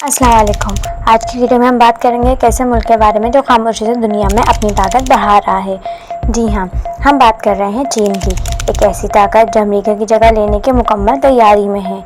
السلام علیکم۔ آج کی ویڈیو میں ہم بات کریں گے ایک ایسے ملک کے بارے میں جو خاموشی سے دنیا میں اپنی طاقت بڑھا رہا ہے۔ جی ہاں، ہم بات کر رہے ہیں چین کی، ایک ایسی طاقت جو امریکہ کی جگہ لینے کی مکمل تیاری میں ہے۔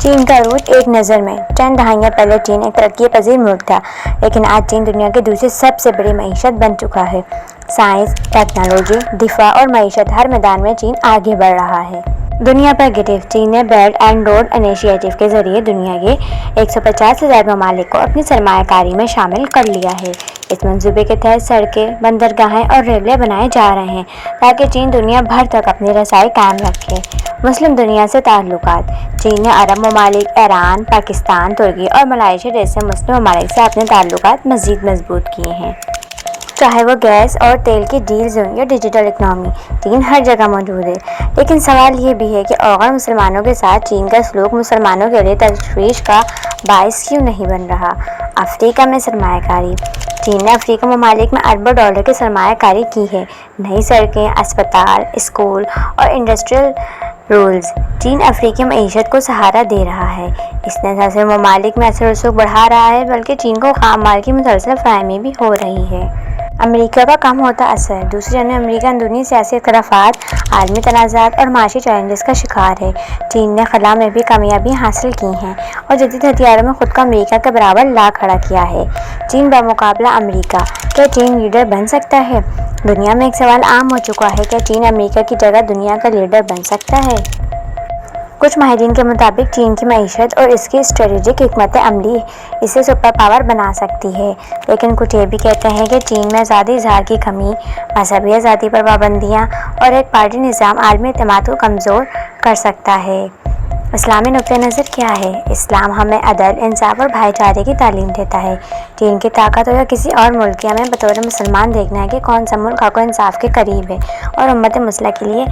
چین کا عروج ایک نظر میں۔ چند دہائیاں پہلے چین ایک ترقی پذیر ملک تھا، لیکن آج چین دنیا کی دوسری سب سے بڑی معیشت بن چکا ہے۔ سائنس، ٹیکنالوجی، دفاع اور معیشت، ہر میدان میں چین آگے بڑھ رہا ہے۔ دنیا پر گرفت چین نے بیلٹ اینڈ روڈ انیشیٹو کے ذریعے دنیا کے 150 سے زائد ممالک کو اپنی سرمایہ کاری میں شامل کر لیا ہے۔ اس منصوبے کے تحت سڑکیں، بندرگاہیں اور ریلوے بنائے جا رہے ہیں تاکہ چین دنیا بھر تک اپنی رسائی قائم رکھے۔ مسلم دنیا سے تعلقات۔ چین نے عرب ممالک، ایران، پاکستان، ترکی اور ملائیشیا جیسے مسلم ممالک سے اپنے تعلقات مزید مضبوط کیے ہیں۔ چاہے وہ گیس اور تیل کی ڈیلز ہوں یا ڈیجیٹل اکنامی، چین ہر جگہ موجود ہے۔ لیکن سوال یہ بھی ہے کہ غیر مسلمانوں کے ساتھ چین کا سلوک مسلمانوں کے لیے تشویش کا باعث کیوں نہیں بن رہا؟ افریقہ میں سرمایہ کاری۔ چین نے افریقی ممالک میں اربوں ڈالر کی سرمایہ کاری کی ہے۔ نئی سڑکیں، اسپتال، اسکول اور انڈسٹریل رولز۔ چین افریقی معیشت کو سہارا دے رہا ہے۔ اس نے نہ صرف ممالک میں اثر و رسوخ بڑھا رہا ہے بلکہ چین کو خام مال کی مسلسل فراہمی بھی ہو رہی ہے۔ امریکہ کا کم ہوتا اثر۔ دوسری جانب امریکہ اندرونی سیاسی اختلافات، عالمی تنازعات اور معاشی چیلنجز کا شکار ہے۔ چین نے خلا میں بھی کامیابیاں حاصل کی ہیں اور جدید ہتھیاروں میں خود کو امریکہ کے برابر لا کھڑا کیا ہے۔ چین بمقابلہ امریکہ، کیا چین لیڈر بن سکتا ہے؟ دنیا میں ایک سوال عام ہو چکا ہے، کیا چین امریکہ کی جگہ دنیا کا لیڈر بن سکتا ہے؟ کچھ ماہرین کے مطابق چین کی معیشت اور اس کی اسٹریٹجک حکمت عملی اسے سپر پاور بنا سکتی ہے، لیکن کچھ یہ بھی کہتے ہیں کہ چین میں آزادی اظہار کی کمی، مذہبی آزادی پر پابندیاں اور ایک پارٹی نظام عالمی اعتماد کو کمزور کر سکتا ہے۔ اسلامی نقطہ نظر کیا ہے؟ اسلام ہمیں عدل، انصاف اور بھائی چارے کی تعلیم دیتا ہے۔ چین کی طاقت ہو یا کسی اور ملک کی، ہمیں بطور مسلمان دیکھنا ہے کہ کون سا ملک حق و انصاف کے قریب ہے اور امت مسلمہ کے لیے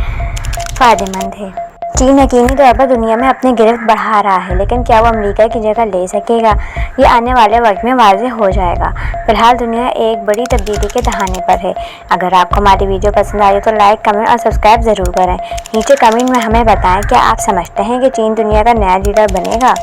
فائدہ مند ہے۔ چین یقینی طور پر دنیا میں اپنی گرفت بڑھا رہا ہے، لیکن کیا وہ امریکہ کی جگہ لے سکے گا؟ یہ آنے والے وقت میں واضح ہو جائے گا۔ فی الحال دنیا ایک بڑی تبدیلی کے دہانے پر ہے۔ اگر آپ کو ہماری ویڈیو پسند آئی تو لائک، کمنٹ اور سبسکرائب ضرور کریں۔ نیچے کمنٹ میں ہمیں بتائیں، کیا آپ سمجھتے ہیں کہ چین دنیا کا نیا لیڈر بنے گا؟